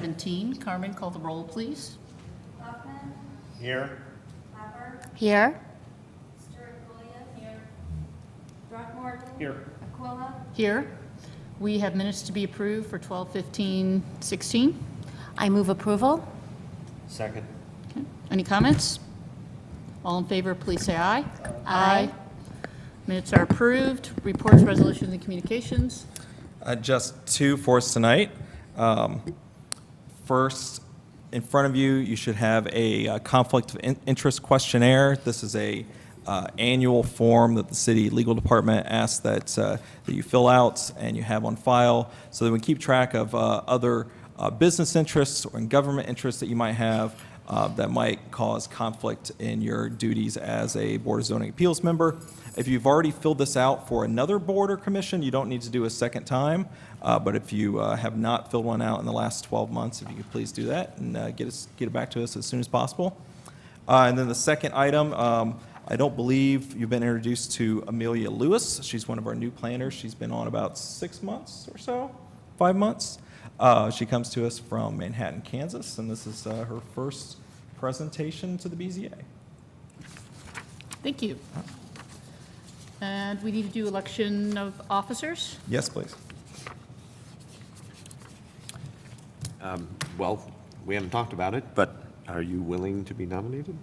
17. Carmen, call the roll, please. Hoffman. Here. Clapper. Here. Sturickulia. Here. Throckmorton. Here. Aquila. Here. We have minutes to be approved for 12/15/16. I move approval. Second. Any comments? All in favor, please say aye. Aye. Minutes are approved. Reports, resolutions, and communications. Just two for us tonight. First, in front of you, you should have a conflict of interest questionnaire. This is a annual form that the city legal department asks that you fill out and you have on file, so that we keep track of other business interests and government interests that you might have that might cause conflict in your duties as a Board of Zoning Appeals member. If you've already filled this out for another board or commission, you don't need to do a second time. But if you have not filled one out in the last 12 months, if you could please do that and get it back to us as soon as possible. And then the second item, I don't believe you've been introduced to Amelia Lewis. She's one of our new planners. She's been on about 6 months or so, 5 months. She comes to us from Manhattan, Kansas, and this is her first presentation to the BZA. Thank you. And we need to do election of officers. Yes, please. Well, we haven't talked about it, but are you willing to be nominated?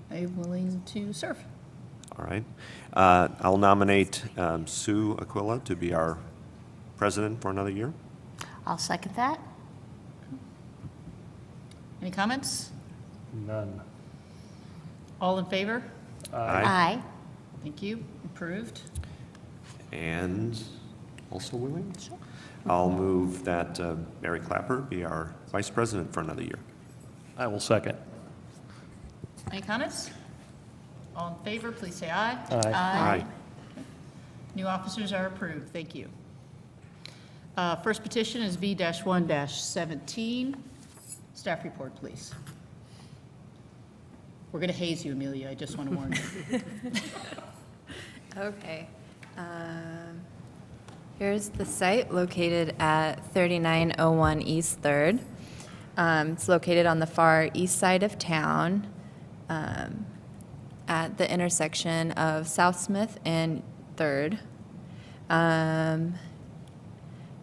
I'm willing to serve. All right. I'll nominate Sue Aquila to be our president for another year. I'll second that. Any comments? None. All in favor? Aye. Thank you. Approved. And also willing? I'll move that Mary Clapper be our vice president for another year. I will second. Any comments? All in favor, please say aye. Aye. New officers are approved. Thank you. First petition is V-1-17. Staff report, please. We're going to haze you, Amelia. I just want to warn you. Okay. Here's the site located at 3901 East 3rd. It's located on the far east side of town at the intersection of South Smith and 3rd.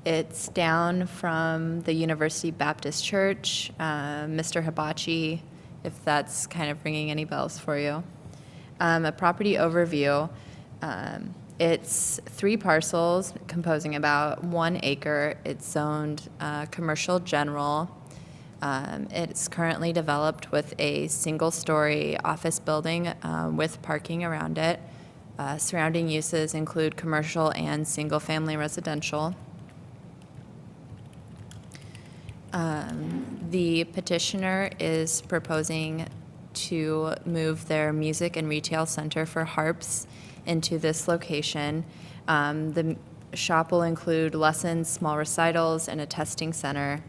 It's down from the University Baptist Church, Mr. Hibachi, if that's kind of ringing any bells for you. A property overview. It's 3 parcels composing about 1 acre. It's zoned commercial general. It's currently developed with a single-story office building with parking around it. Surrounding uses include commercial and single-family residential. The petitioner is proposing to move their music and retail center for harps into this location. The shop will include lessons, small recitals, and a testing center.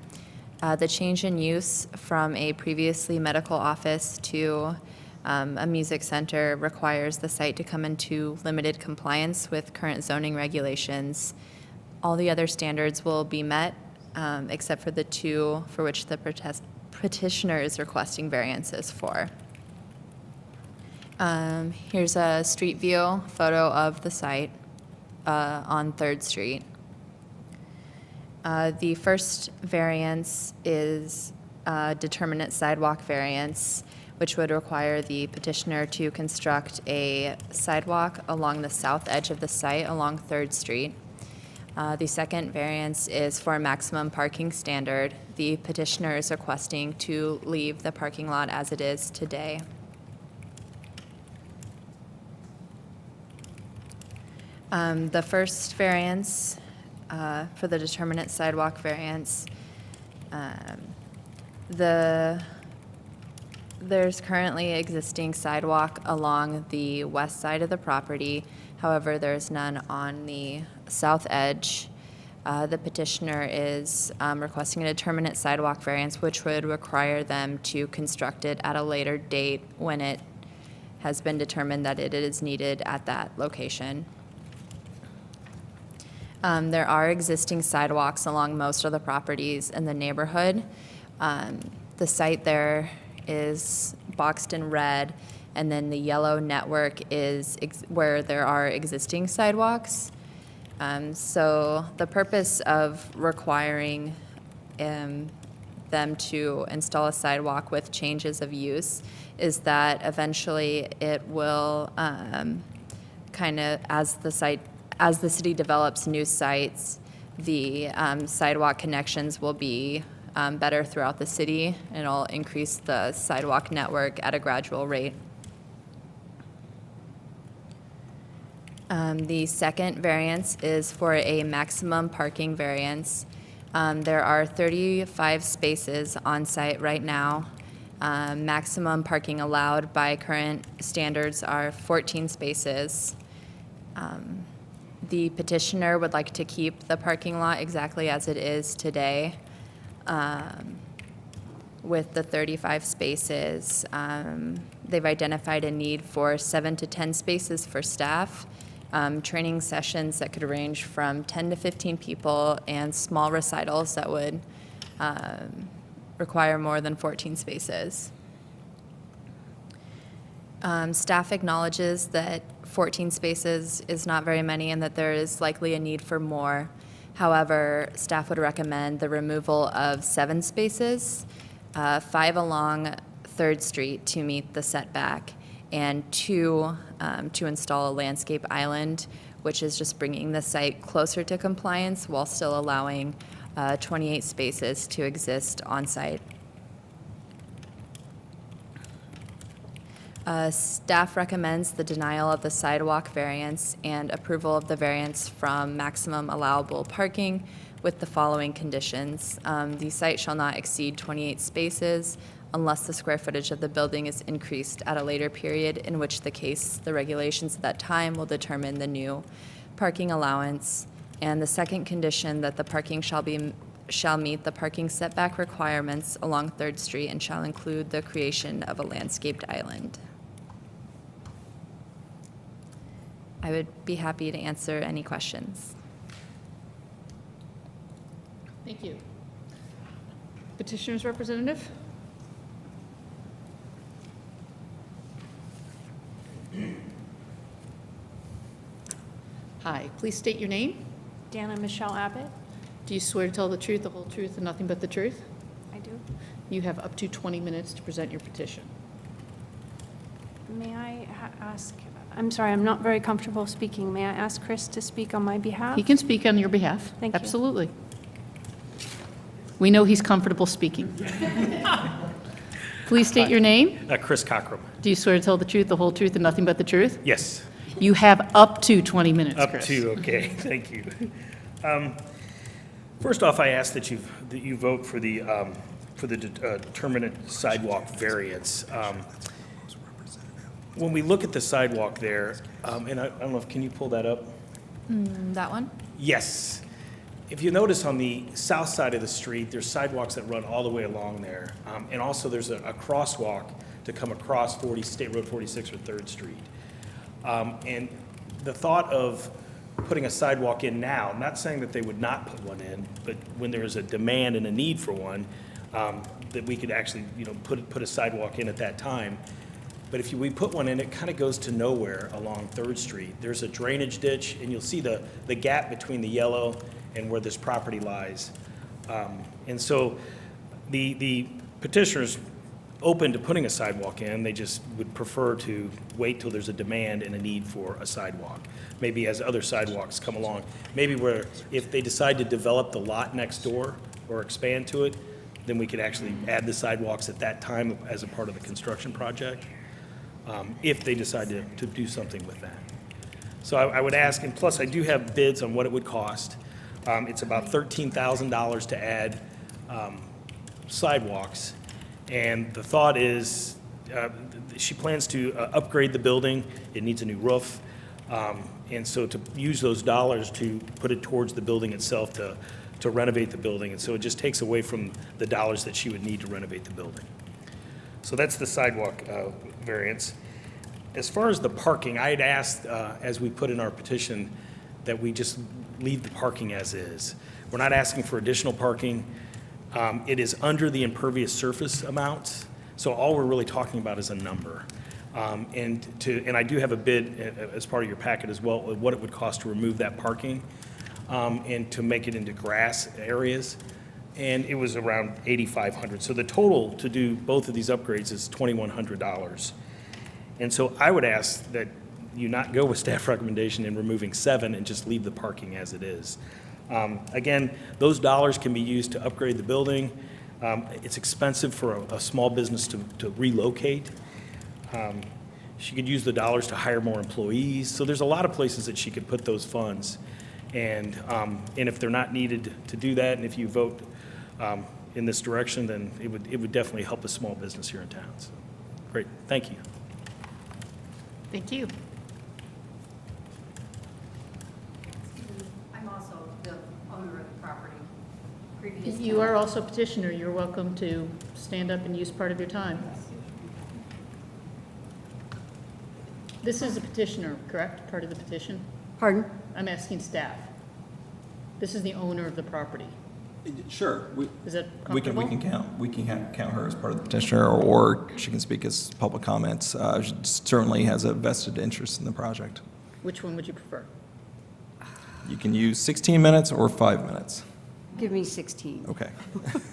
The change in use from a previously medical office to a music center requires the site to come into limited compliance with current zoning regulations. All the other standards will be met, except for the 2 for which the petitioner is requesting variances for. Here's a street view photo of the site on 3rd Street. The first variance is a determinate sidewalk variance, which would require the petitioner to construct a sidewalk along the south edge of the site along 3rd Street. The second variance is for a maximum parking standard. The petitioner is requesting to leave the parking lot as it is today. The first variance for the determinate sidewalk variance, there's currently existing sidewalk along the west side of the property. However, there's none on the south edge. The petitioner is requesting a determinate sidewalk variance, which would require them to construct it at a later date when it has been determined that it is needed at that location. There are existing sidewalks along most of the properties in the neighborhood. The site there is boxed in red, and then the yellow network is where there are existing sidewalks. So the purpose of requiring them to install a sidewalk with changes of use is that eventually it will kind of, as the city develops new sites, the sidewalk connections will be better throughout the city, and it'll increase the sidewalk network at a gradual rate. The second variance is for a maximum parking variance. There are 35 spaces on site right now. Maximum parking allowed by current standards are 14 spaces. The petitioner would like to keep the parking lot exactly as it is today. With the 35 spaces, they've identified a need for 7 to 10 spaces for staff, training sessions that could range from 10 to 15 people, and small recitals that would require more than 14 spaces. Staff acknowledges that 14 spaces is not very many and that there is likely a need for more. However, staff would recommend the removal of 7 spaces, 5 along 3rd Street to meet the setback, and 2 to install a landscape island, which is just bringing the site closer to compliance while still allowing 28 spaces to exist on site. Staff recommends the denial of the sidewalk variance and approval of the variance from maximum allowable parking with the following conditions. The site shall not exceed 28 spaces unless the square footage of the building is increased at a later period, in which the case the regulations at that time will determine the new parking allowance. And the second condition, that the parking shall meet the parking setback requirements along 3rd Street and shall include the creation of a landscaped island. I would be happy to answer any questions. Thank you. Petitioner's representative? Hi, please state your name. Dana Michelle Abbott. Do you swear to tell the truth, the whole truth, and nothing but the truth? I do. You have up to 20 minutes to present your petition. May I ask, I'm sorry, I'm not very comfortable speaking. May I ask Chris to speak on my behalf? He can speak on your behalf. Thank you. Absolutely. We know he's comfortable speaking. Please state your name. Chris Cockrum. Do you swear to tell the truth, the whole truth, and nothing but the truth? Yes. You have up to 20 minutes, Up Chris. to, okay, thank you. First off, I ask that you vote for the determinate sidewalk variance. When we look at the sidewalk there, and I don't know if, can you pull that up? That one? Yes. If you notice on the south side of the street, there's sidewalks that run all the way along there. And also there's a crosswalk to come across State Road 46 or 3rd Street. And the thought of putting a sidewalk in now, not saying that they would not put one in, but when there is a demand and a need for one, that we could actually, put a sidewalk in at that time. But if we put one in, it kind of goes to nowhere along 3rd Street. There's a drainage ditch, and you'll see the gap between the yellow and where this property lies. And so the petitioner's open to putting a sidewalk in. They just would prefer to wait till there's a demand and a need for a sidewalk. Maybe as other sidewalks come along. Maybe where if they decide to develop the lot next door or expand to it, then we could actually add the sidewalks at that time as a part of the construction project, if they decide to do something with that. So I would ask, and plus I do have bids on what it would cost. It's about $13,000 to add sidewalks. And the thought is, she plans to upgrade the building. It needs a new roof. And so to use those dollars to put it towards the building itself to renovate the building. And so it just takes away from the dollars that she would need to renovate the building. So that's the sidewalk variance. As far as the parking, I had asked, as we put in our petition, that we just leave the parking as is. We're not asking for additional parking. It is under the impervious surface amount, so all we're really talking about is a number. And I do have a bid as part of your packet as well, of what it would cost to remove that parking and to make it into grass areas. And it was around $8,500. So the total to do both of these upgrades is $2,100. And so I would ask that you not go with staff recommendation in removing 7 and just leave the parking as it is. Again, those dollars can be used to upgrade the building. It's expensive for a small business to relocate. She could use the dollars to hire more employees. So there's a lot of places that she could put those funds. And if they're not needed to do that, and if you vote in this direction, then it would definitely help a small business here in town. So, great, thank you. Thank you. I'm also the owner of the property. Previous You are also petitioner. You're welcome to stand up and use part of your time. This is a petitioner, correct? Part of the petition? Pardon? I'm asking staff. This is the owner of the property. Sure. Is that We can comfortable? count her as part of the petitioner, or she can speak as public comments. She certainly has a vested interest in the project. Which one would you prefer? You can use 16 minutes or 5 minutes. Give me 16. Okay.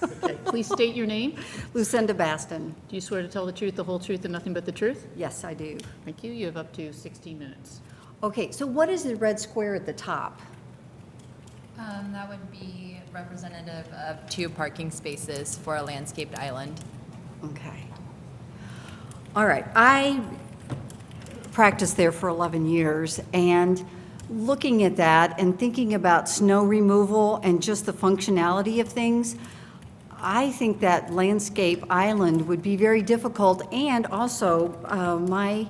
Okay, please state your name. Lucinda Baston. Do you swear to tell the truth, the whole truth, and nothing but the truth? Yes, I do. Thank you. You have up to 16 minutes. Okay, so what is the red square at the top? That would be representative of 2 parking spaces for a landscaped island. Okay. All right, I practiced there for 11 years, and looking at that and thinking about snow removal and just the functionality of things, I think that landscape island would be very difficult. And also, my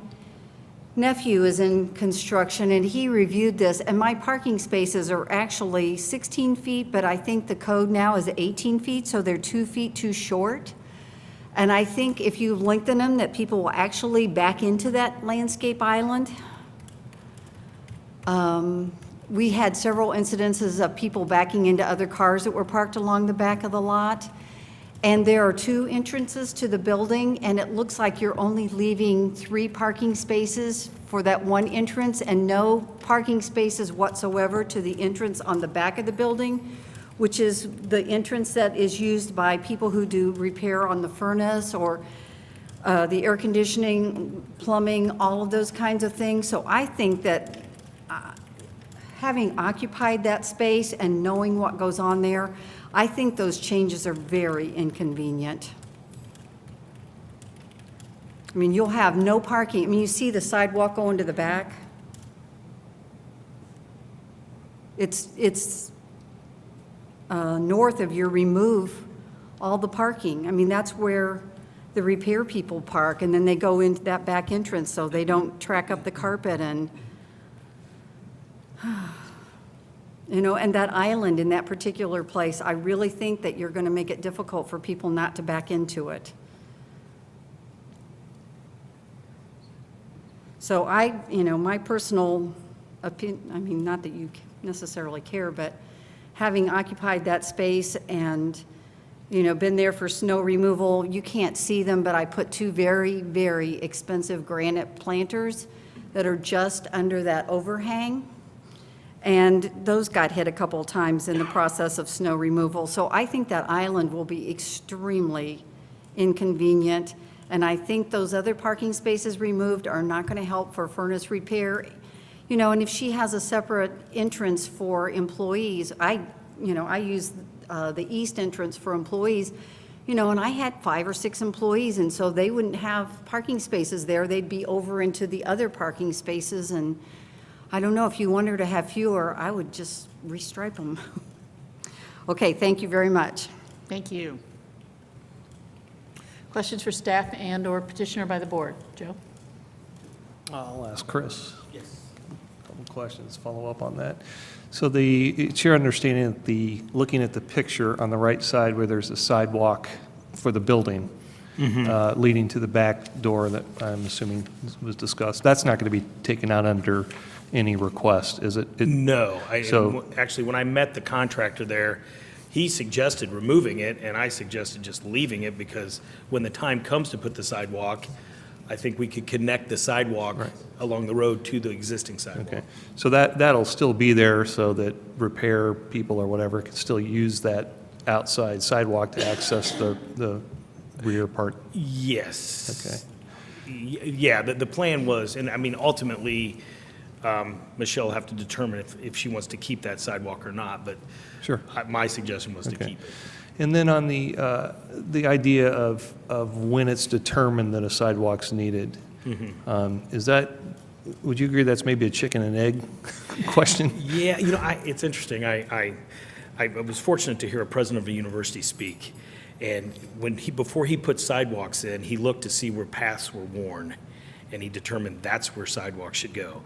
nephew is in construction, and he reviewed this, and my parking spaces are actually 16 feet, but I think the code now is 18 feet, so they're 2 feet too short. And I think if you lengthen them, that people will actually back into that landscape island. We had several incidences of people backing into other cars that were parked along the back of the lot. And there are 2 entrances to the building, and it looks like you're only leaving 3 parking spaces for that one entrance and no parking spaces whatsoever to the entrance on the back of the building, which is the entrance that is used by people who do repair on the furnace or the air conditioning, plumbing, all of those kinds of things. So I think that having occupied that space and knowing what goes on there, I think those changes are very inconvenient. I mean, you'll have no parking. I mean, you see the sidewalk going to the back? It's north of your remove all the parking. I mean, that's where the repair people park, and then they go into that back entrance so they don't track up the carpet and, you know, and that island in that particular place, I really think that you're going to make it difficult for people not to back into it. So my personal opinion, I mean, not that you necessarily care, but having occupied that space and, been there for snow removal, you can't see them, but I put 2 very, very expensive granite planters that are just under that overhang. And those got hit a couple of times in the process of snow removal. So I think that island will be extremely inconvenient. And I think those other parking spaces removed are not going to help for furnace repair. And if she has a separate entrance for employees, I use the east entrance for employees, and I had 5 or 6 employees, and so they wouldn't have parking spaces there. They'd be over into the other parking spaces, and I don't know, if you want her to have fewer, I would just restripe them. Okay, thank you very much. Thank you. Questions for staff and/or petitioner by the board? Joe? I'll ask Chris. Yes. A couple questions, follow up on that. So it's your understanding that looking at the picture on the right side where there's a sidewalk for the building leading to the back door that I'm assuming was discussed, that's not going to be taken out under any request, is it? No. So- Actually, when I met the contractor there, He suggested removing it, and I suggested just leaving it, because when the time comes to put the sidewalk, I think we could connect the sidewalk along the road to the existing sidewalk. Okay, so that'll still be there so that repair people or whatever can still use that outside sidewalk to access the rear part? Yes. Okay. Yeah, the plan was, and I mean, ultimately, Michelle will have to determine if she wants to keep that sidewalk or not, but Sure. my suggestion was to Okay. keep it. And then on the idea of when it's determined that a sidewalk's needed, is that, would you agree that's maybe a chicken and egg question? Yeah, it's interesting. I was fortunate to hear a president of a university speak, and before he put sidewalks in, he looked to see where paths were worn, and he determined that's where sidewalks should go.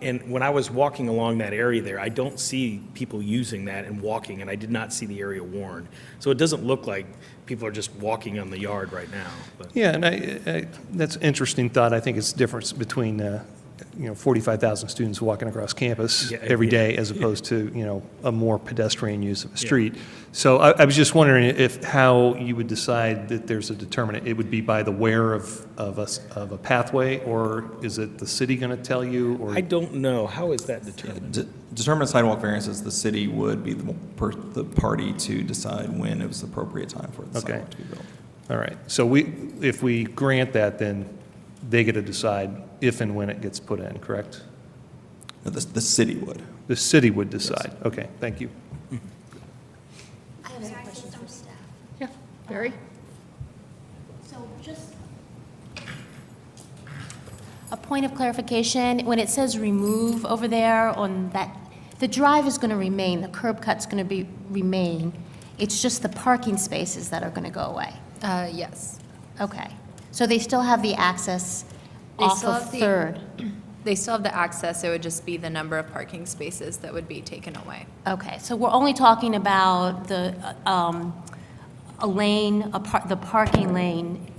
And when I was walking along that area there, I don't see people using that and walking, and I did not see the area worn. So it doesn't look like people are just walking on the yard right now. But Yeah, and that's an interesting thought. I think it's the difference between, 45,000 students walking across campus every day as opposed to, a more pedestrian use of a street. So I was just wondering how you would decide that there's a determinant. It would be by the wear of a pathway, or is it the city going to tell you? Or I don't know. How is that determined? Determine sidewalk variances, the city would be the party to decide when it was the appropriate time for the sidewalk to be built. All right. So if we grant that, then they get to decide if and when it gets put in, correct? No, the city would. The city would decide. Okay, thank you. I have some questions for staff. Yeah, Barry? So just a point of clarification, when it says remove over there on that, the drive is going to remain, the curb cut's going to remain. It's just the parking spaces that are going to go away. Yes. Okay. So they still have the access They off still of have the- Third? They still have the access, it would just be the number of parking spaces that would be taken away. Okay, so we're only talking about a lane, the parking lane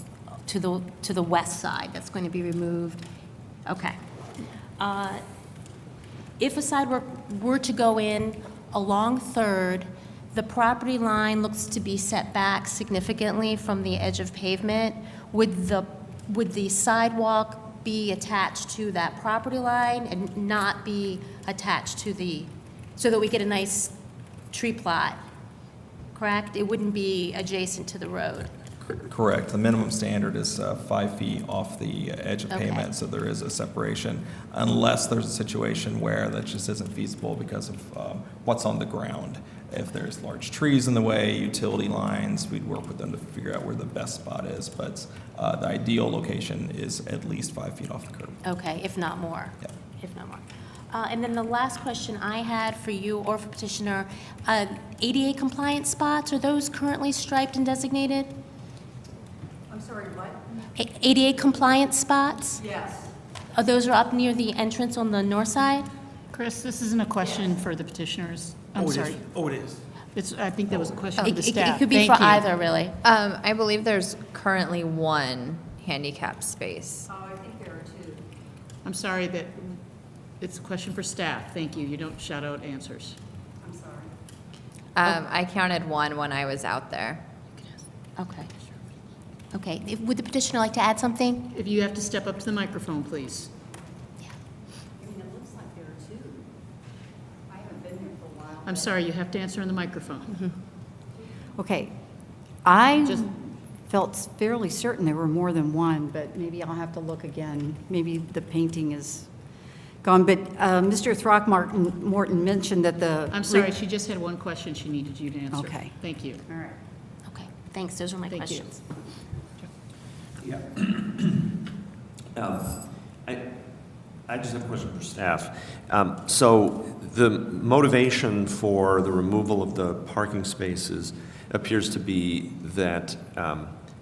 to the west side that's going to be removed? Okay. If a sidewalk were to go in along Third, the property line looks to be set back significantly from the edge of pavement. Would the sidewalk be attached to that property line and not be attached to so that we get a nice tree plot, correct? It wouldn't be adjacent to the road. Correct. The minimum standard is 5 feet off the edge of Okay. pavement, so there is a separation, unless there's a situation where that just isn't feasible because of what's on the ground. If there's large trees in the way, utility lines, we'd work with them to figure out where the best spot is, but the ideal location is at least 5 feet off the curb. Okay, if not more. Yeah. If not more. And then the last question I had for you or for petitioner, ADA compliant spots, are those currently striped and designated? I'm sorry, what? ADA compliant spots? Yes. Those are up near the entrance on the north side? Chris, this isn't a question for the petitioners. I'm sorry. Oh, it is. I think that was a question for the It staff. could be Thank for you. either, really. I believe there's currently one handicap space. Oh, I think there are two. I'm sorry that it's a question for staff. Thank you. You don't shout out answers. I'm sorry. I counted one when I was out there. Okay. Okay, would the petitioner like to add something? If you have to step up to the microphone, please. I mean, it looks like there are two. I haven't been here for a while. I'm sorry, you have to answer in the microphone. Okay. I Just- felt fairly certain there were more than one, but maybe I'll have to look again. Maybe the painting is gone. But Mr. Throckmorton mentioned that the... I'm sorry, she just had one question she needed you to answer. Okay. Thank you. All right. Okay, thanks, those are my Thank you. questions. Yeah. I just have a question for staff. So the motivation for the removal of the parking spaces appears to be that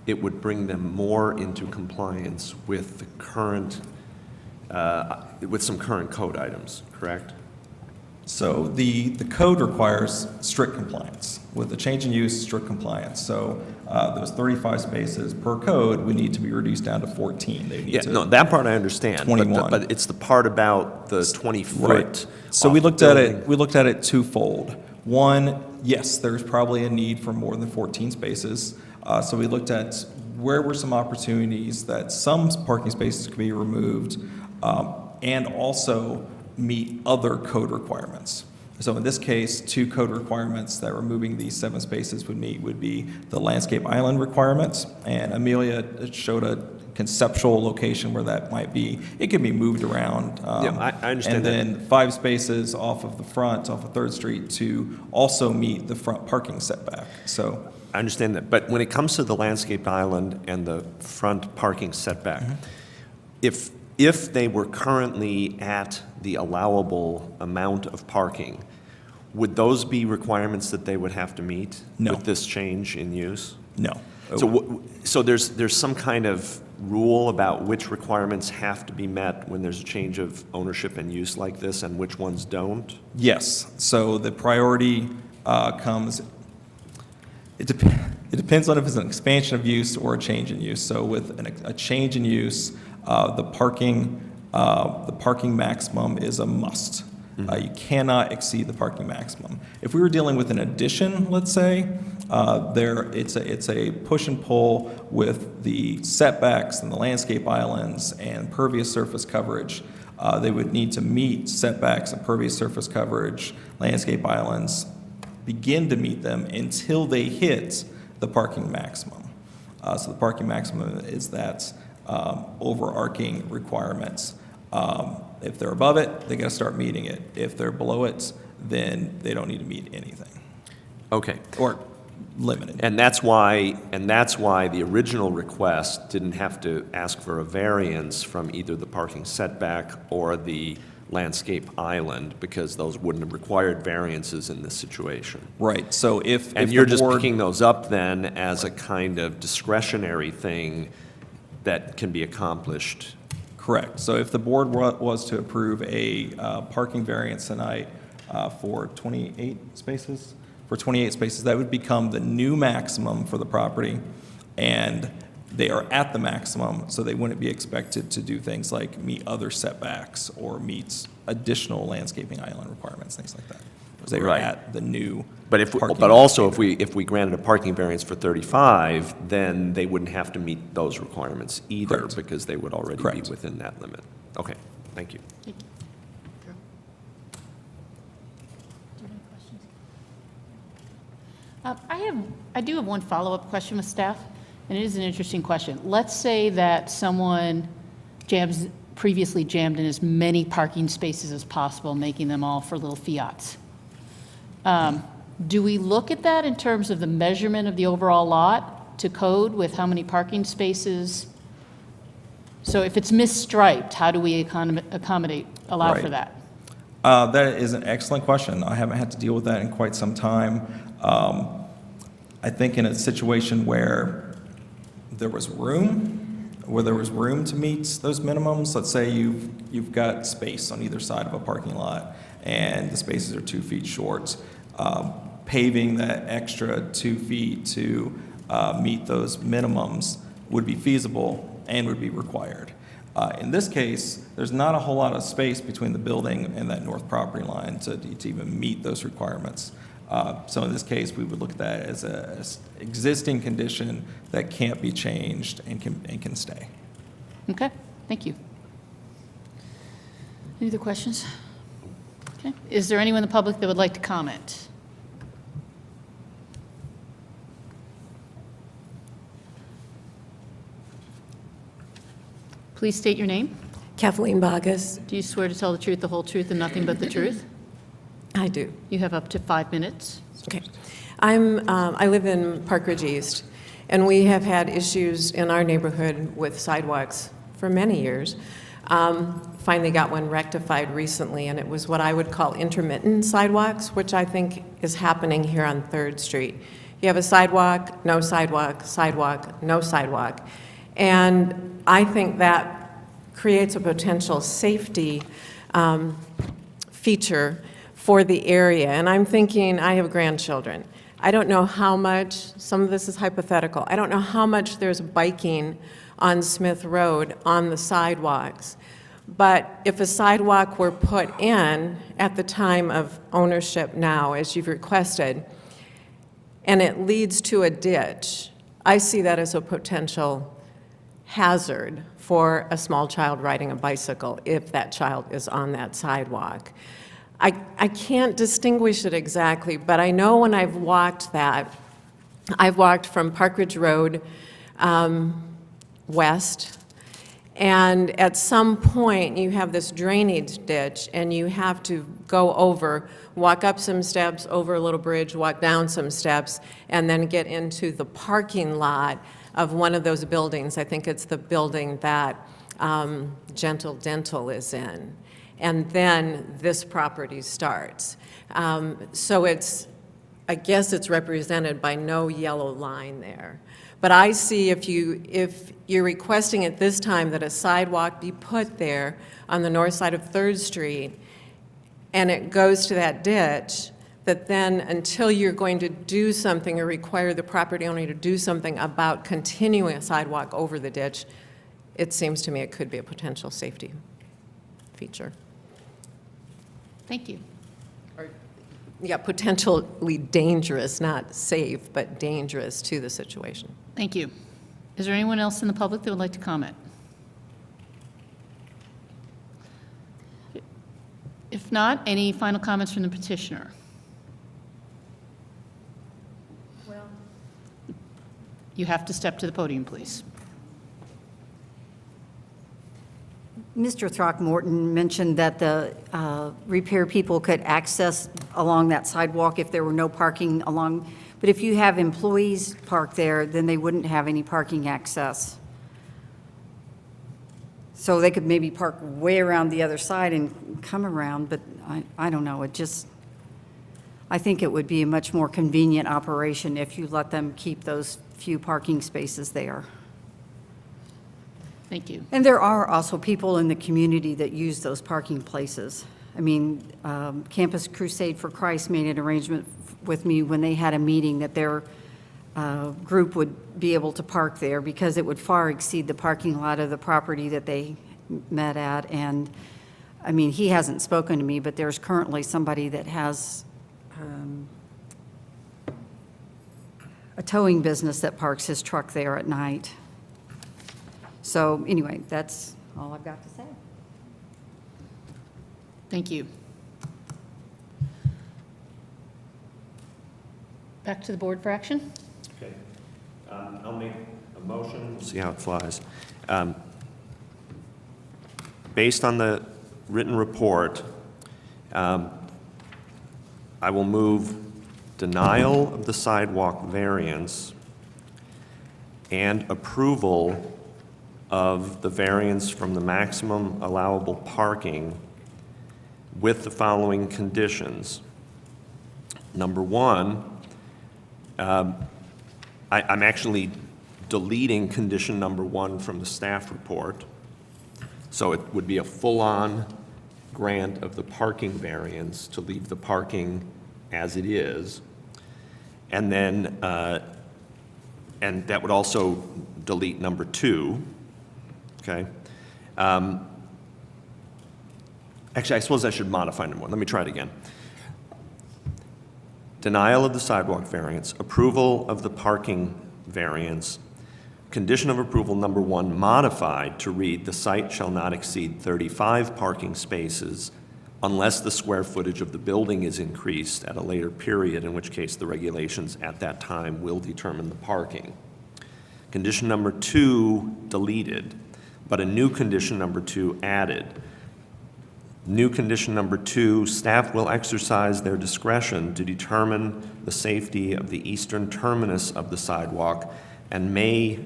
it would bring them more into compliance with the current, with some current code items, correct? So the code requires strict compliance. With the change in use, strict compliance. So those 35 spaces per code, we need to be reduced down to 14. They need Yeah, to, no, that part I understand. but the- 21. But it's the part about the 20-foot. Right. So we looked at it twofold. One, yes, there's probably a need for more than 14 spaces. So we looked at where were some opportunities that some parking spaces could be removed and also meet other code requirements. So in this case, 2 code requirements that removing these 7 spaces would meet would be the landscape island requirements, and Amelia showed a conceptual location where that might be. It can be moved around. Yeah, I understand that. And then 5 spaces off of the front, off of 3rd Street, to also meet the front parking setback. So I understand that, but when it comes to the landscaped island and the front parking setback, if they were currently at the allowable amount of parking, would those be requirements that they would have to meet No. with this change in use? no. So there's some kind of rule about which requirements have to be met when there's a change of ownership and use like this, and which ones don't? Yes, so the priority comes, it depends on if it's an expansion of use or a change in use. So with a change in use, the parking maximum is a must. You cannot exceed the parking maximum. If we were dealing with an addition, let's say, it's a push and pull with the setbacks and the landscape islands and pervious surface coverage. They would need to meet setbacks and pervious surface coverage, landscape islands, begin to meet them until they hit the parking maximum. So the parking maximum is that overarching requirements. If they're above it, they got to start meeting it. If they're below it, then they don't need to meet anything, Okay. or limited. And that's why the original request didn't have to ask for a variance from either the parking setback or the landscape island, because those wouldn't have required variances in this situation. Right, so if And the you're just board- picking those up then as a kind of discretionary thing that can be accomplished. Correct. So if the board was to approve a parking variance tonight for 28 spaces, that would become the new maximum for the property, and they are at the maximum, so they wouldn't be expected to do things like meet other setbacks or meet additional landscaping island requirements, things like that. Because they are Right. at the new But parking but also, if we granted a parking variance for 35, then they wouldn't have to meet those requirements either, Correct. because they would already be Correct. within that limit. Okay, thank you. Thank you. Carol? Do you have any questions? I do have one follow-up question with staff, and it is an interesting question. Let's say that someone previously jammed in as many parking spaces as possible, making them all for little Fiats. Do we look at that in terms of the measurement of the overall lot to code with how many parking spaces? So if it's misstriped, how do we allow for Right. that? That is an excellent question. I haven't had to deal with that in quite some time. I think in a situation where there was room to meet those minimums, let's say you've got space on either side of a parking lot and the spaces are 2 feet short, paving that extra 2 feet to meet those minimums would be feasible and would be required. In this case, there's not a whole lot of space between the building and that north property line to even meet those requirements. So in this case, we would look at that as an existing condition that can't be changed and can stay. Okay, thank you. Any other questions? Okay, is there anyone in the public that would like to comment? Please state your name. Kathleen Bogus. Do you swear to tell the truth, the whole truth, and nothing but the truth? I do. You have up to 5 minutes. Okay. I live in Park Ridge East, and we have had issues in our neighborhood with sidewalks for many years. Finally got one rectified recently, and it was what I would call intermittent sidewalks, which I think is happening here on 3rd Street. You have a sidewalk, no sidewalk, sidewalk, no sidewalk. And I think that creates a potential safety feature for the area. And I'm thinking, I have grandchildren. I don't know how much, some of this is hypothetical, I don't know how much there's biking on Smith Road on the sidewalks. But if a sidewalk were put in at the time of ownership now, as you've requested, and it leads to a ditch, I see that as a potential hazard for a small child riding a bicycle if that child is on that sidewalk. I can't distinguish it exactly, but I know when I've walked that, I've walked from Park Ridge Road west, and at some point you have this drainage ditch and you have to go over, walk up some steps, over a little bridge, walk down some steps, and then get into the parking lot of one of those buildings. I think it's the building that Gentle Dental is in. And then this property starts. So it's, I guess it's represented by no yellow line there. But I see if you're requesting at this time that a sidewalk be put there on the north side of 3rd Street, and it goes to that ditch, that then until you're going to do something or require the property owner to do something about continuing a sidewalk over the ditch, it seems to me it could be a potential safety feature. Thank you. Yeah, potentially dangerous, not safe, but dangerous to the situation. Thank you. Is there anyone else in the public that would like to comment? If not, any final comments from the petitioner? Well, You have to step to the podium, please. Mr. Throckmorton mentioned that the repair people could access along that sidewalk if there were no parking along, but if you have employees parked there, then they wouldn't have any parking access. So they could maybe park way around the other side and come around, but I don't know, I think it would be a much more convenient operation if you let them keep those few parking spaces there. Thank you. And there are also people in the community that use those parking places. I mean, Campus Crusade for Christ made an arrangement with me when they had a meeting that their group would be able to park there because it would far exceed the parking lot of the property that they met at. And, I mean, he hasn't spoken to me, but there's currently somebody that has a towing business that parks his truck there at night. So anyway, that's all I've got to say. Thank you. Back to the board for action. Okay. I'll make a motion, see how it flies. Based on the written report, I will move denial of the sidewalk variance and approval of the variance from the maximum allowable parking with the following conditions. Number one, I'm actually deleting condition number one from the staff report. So it would be a full-on grant of the parking variance to leave the parking as it is. And then, and that would also delete number two. Okay. Actually, I suppose I should modify number one. Let me try it again. Denial of the sidewalk variance, approval of the parking variance, condition of approval number one modified to read, the site shall not exceed 35 parking spaces unless the square footage of the building is increased at a later period, in which case the regulations at that time will determine the parking. Condition number two deleted, but a new condition number two added. New condition number two, staff will exercise their discretion to determine the safety of the eastern terminus of the sidewalk and may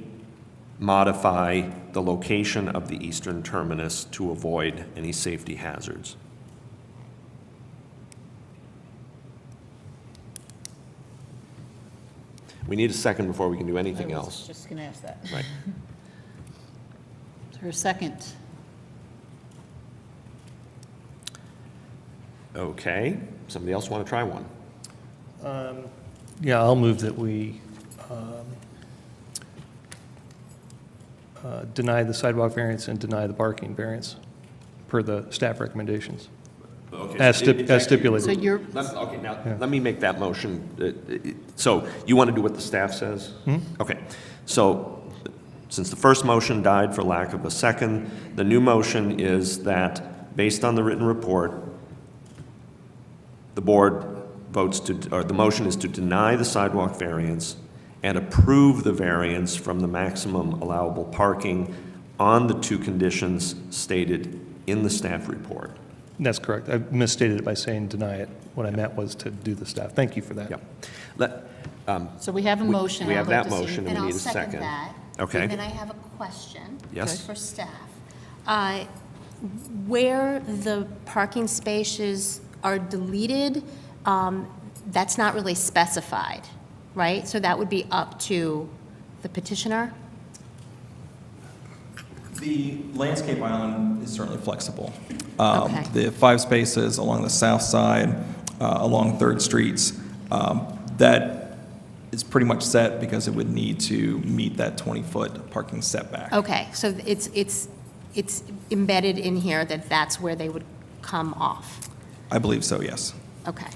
modify the location of the eastern terminus to avoid any safety hazards. We need a second before we can do anything I was else. just going to ask that. Right. Is there a second? Okay. Somebody else want to try one? Yeah, I'll move that we deny the sidewalk variance and deny the parking variance per the staff recommendations. Okay, As so it's actually- stipulated. So you're, Okay, now, Yeah. let me make that motion. So you want to do what the staff says? Okay. So since the first motion died for lack of a second, the new motion is that, based on the written report, the board votes to, or the motion is to deny the sidewalk variance and approve the variance from the maximum allowable parking on the two conditions stated in the staff report. That's correct. I misstated it by saying deny it. What I meant was to do the staff. Thank you for that. So we have a motion. We I'd have like that to see- motion, and we need a second. And I'll second that. Okay. And then I have a question. Yes. For staff. Where the parking spaces are deleted, that's not really specified, right? So that would be up to the petitioner? The landscape island is certainly flexible. Okay. The 5 spaces along the south side, along Third Streets, that is pretty much set because it would need to meet that 20-foot parking setback. Okay, so it's embedded in here that that's where they would come off? I believe so, yes. Okay.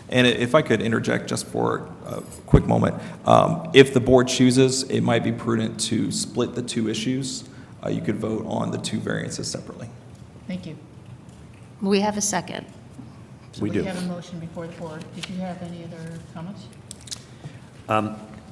And if I could interject just for a quick moment, if the board chooses, it might be prudent to split the two issues. You could vote on the two variances separately. Thank you. We have a second. So We do. have a motion before the board. Did you have any other comments?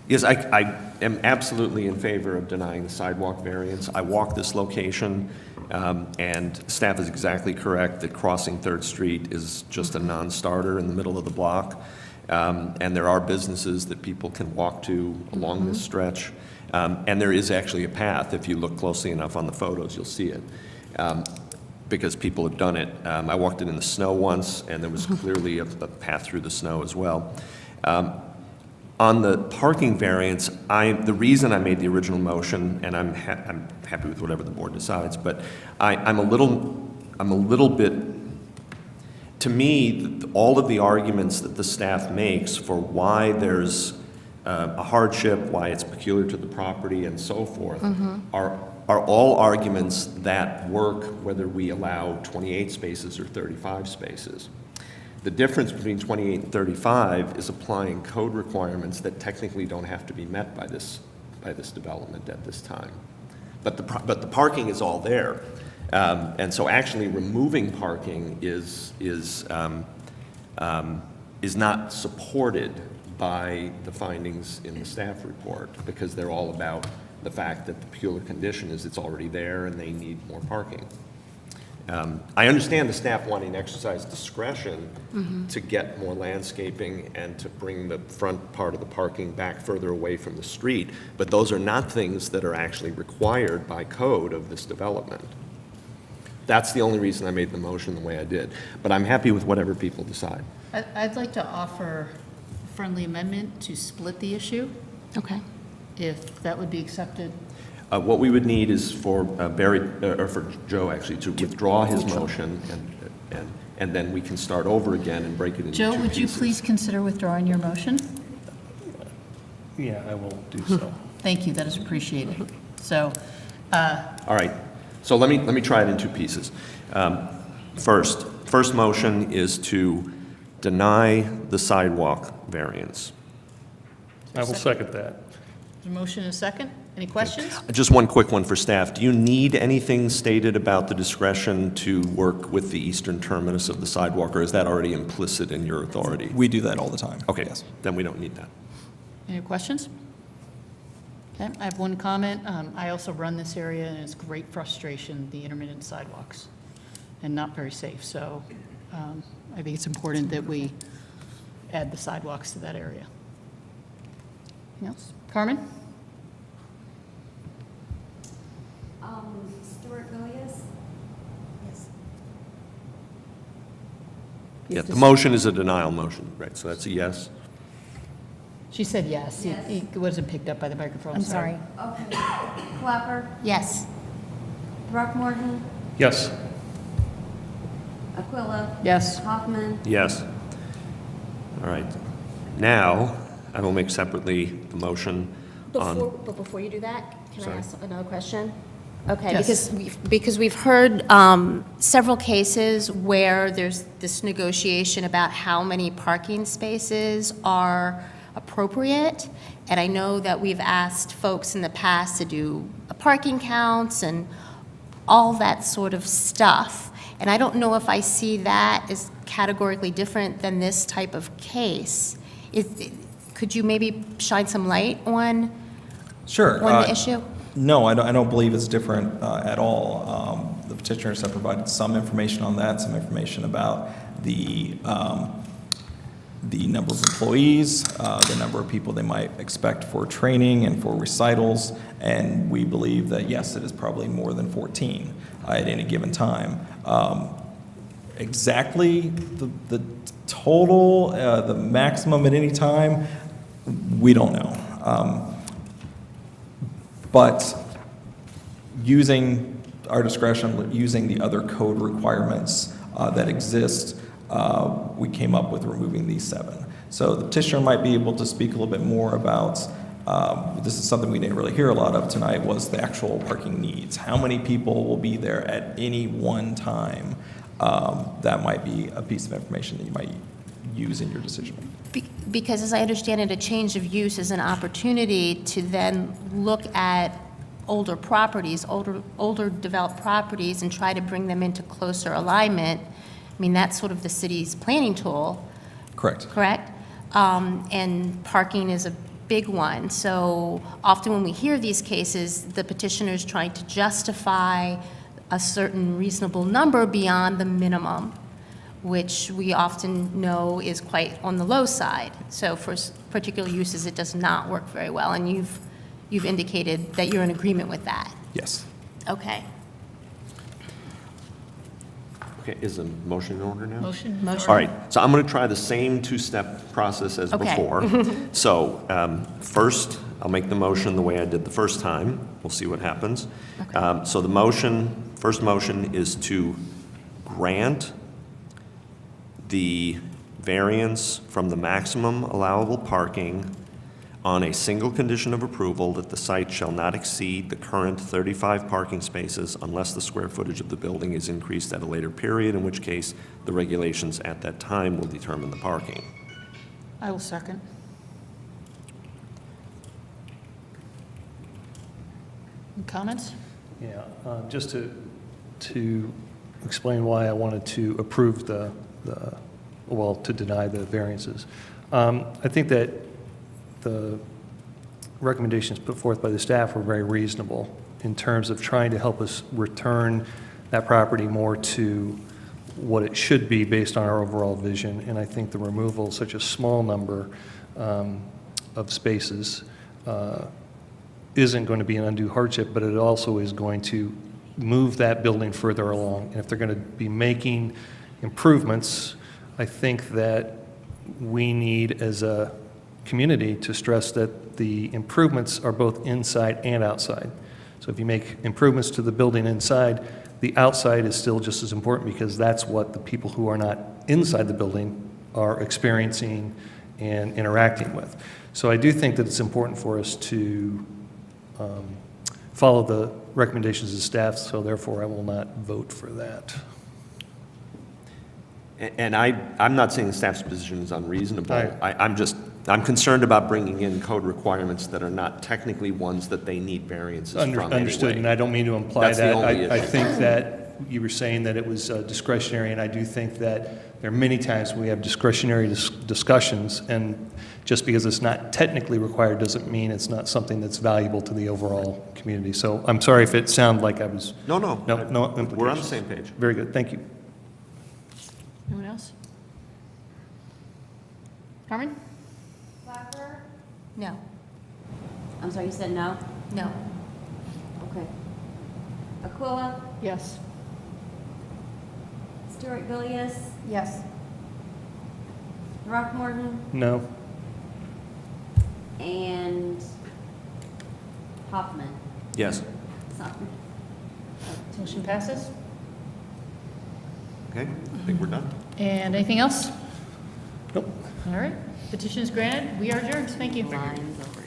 Yes, I am absolutely in favor of denying the sidewalk variance. I walk this location, and staff is exactly correct that crossing Third Street is just a non-starter in the middle of the block. And there are businesses that people can walk to along this stretch. And there is actually a path. If you look closely enough on the photos, you'll see it. Because people have done it. I walked it in the snow once, and there was clearly a path through the snow as well. On the parking variance, the reason I made the original motion, and I'm happy with whatever the board decides, but I'm a little bit, to me, all of the arguments that the staff makes for why there's a hardship, why it's peculiar to the property, and so forth, are all arguments that work whether we allow 28 spaces or 35 spaces. The difference between 28 and 35 is applying code requirements that technically don't have to be met by this development at this time. But the parking is all there. And so actually removing parking is not supported by the findings in the staff report, because they're all about the fact that the peculiar condition is it's already there and they need more parking. I understand the staff wanting to exercise discretion to get more landscaping and to bring the front part of the parking back further away from the street, but those are not things that are actually required by code of this development. That's the only reason I made the motion the way I did, but I'm happy with whatever people decide. I'd like to offer a friendly amendment to split the issue, Okay. if that would be accepted. What we would need is for for Joe actually to withdraw his motion, and then we can start over again and break it into two Joe, pieces. would you please consider withdrawing your motion? Yeah, I will do so. Thank you, that is appreciated. So, All right, so let me try it in two pieces. First motion is to deny the sidewalk variance. I will second that. the motion is second. Any questions? Just one quick one for staff. Do you need anything stated about the discretion to work with the eastern terminus of the sidewalk, or is that already implicit in your authority? We do that all the time. Okay, Yes. then we don't need that. Any questions? Okay, I have one comment. I also run this area, and it's great frustration, the intermittent sidewalks, and not very safe. So I think it's important that we add the sidewalks to that area. Anything else? Carmen? Stuart Gilius? Yes. Yeah, the motion is a denial motion, right? So that's a yes? She said yes. Yes. It wasn't picked up by the microphone. I'm sorry. Okay. Clapper? Yes. Throckmorton? Yes. Aquila? Yes. Hoffman? Yes. All right. Now, I will make separately the motion on... But before you do that, can Sorry. I ask another question? Okay, Yes. because we've heard several cases where there's this negotiation about how many parking spaces are appropriate. And I know that we've asked folks in the past to do parking counts and all that sort of stuff. And I don't know if I see that as categorically different than this type of case. Could you maybe shine some light on Sure. the issue? No, I don't believe it's different at all. The petitioners have provided some information on that, some information about the number of employees, the number of people they might expect for training and for recitals, and we believe that, yes, it is probably more than 14 at any given time. Exactly the total, the maximum at any time, we don't know. But using our discretion, using the other code requirements that exist, we came up with removing these 7. So the petitioner might be able to speak a little bit more about, this is something we didn't really hear a lot of tonight, was the actual parking needs. How many people will be there at any one time? That might be a piece of information that you might use in your decision making. Because as I understand it, a change of use is an opportunity to then look at older properties, older developed properties, and try to bring them into closer alignment. I mean, that's sort of the city's planning tool. Correct. Correct? And parking is a big one. So often when we hear these cases, the petitioner's trying to justify a certain reasonable number beyond the minimum, which we often know is quite on the low side. So for particular uses, it does not work very well, and you've indicated that you're in agreement with that. Yes. Okay. Okay, is the motion in order now? Motion? All right, so I'm going to try the same two-step process as Okay. before. So first, I'll make the motion the way I did the first time. We'll see what happens. So the first motion is to grant the variance from the maximum allowable parking on a single condition of approval that the site shall not exceed the current 35 parking spaces unless the square footage of the building is increased at a later period, in which case the regulations at that time will determine the parking. I will second. Any comments? Yeah, just to explain why I wanted to approve to deny the variances. I think that the recommendations put forth by the staff were very reasonable in terms of trying to help us return that property more to what it should be based on our overall vision. And I think the removal of such a small number of spaces isn't going to be an undue hardship, but it also is going to move that building further along. And if they're going to be making improvements, I think that we need, as a community, to stress that the improvements are both inside and outside. So if you make improvements to the building inside, the outside is still just as important, because that's what the people who are not inside the building are experiencing and interacting with. So I do think that it's important for us to follow the recommendations of staff, so therefore I will not vote for that. And I'm not saying the staff's position is unreasonable. Right. I'm concerned about bringing in code requirements that are not technically ones that they need variances from anyway. Understood, and I don't mean to imply That's the that. only I issue. think that you were saying that it was discretionary, and I do think that there are many times we have discretionary discussions, and just because it's not technically required doesn't mean it's not something that's valuable to the overall community. So I'm sorry if it sounded like I was... No implications. we're on the same page. Very good, thank you. Anyone else? Carmen? Clapper? No. I'm sorry, you said no? No. Okay. Aquila? Yes. Stewart Villius? Yes. Throckmorton? No. And Hoffman? Yes. Sorry. Motion passes. Okay, I think we're done. And anything else? Nope. All right. Petition is granted. We are adjourned. Thank you. Lines over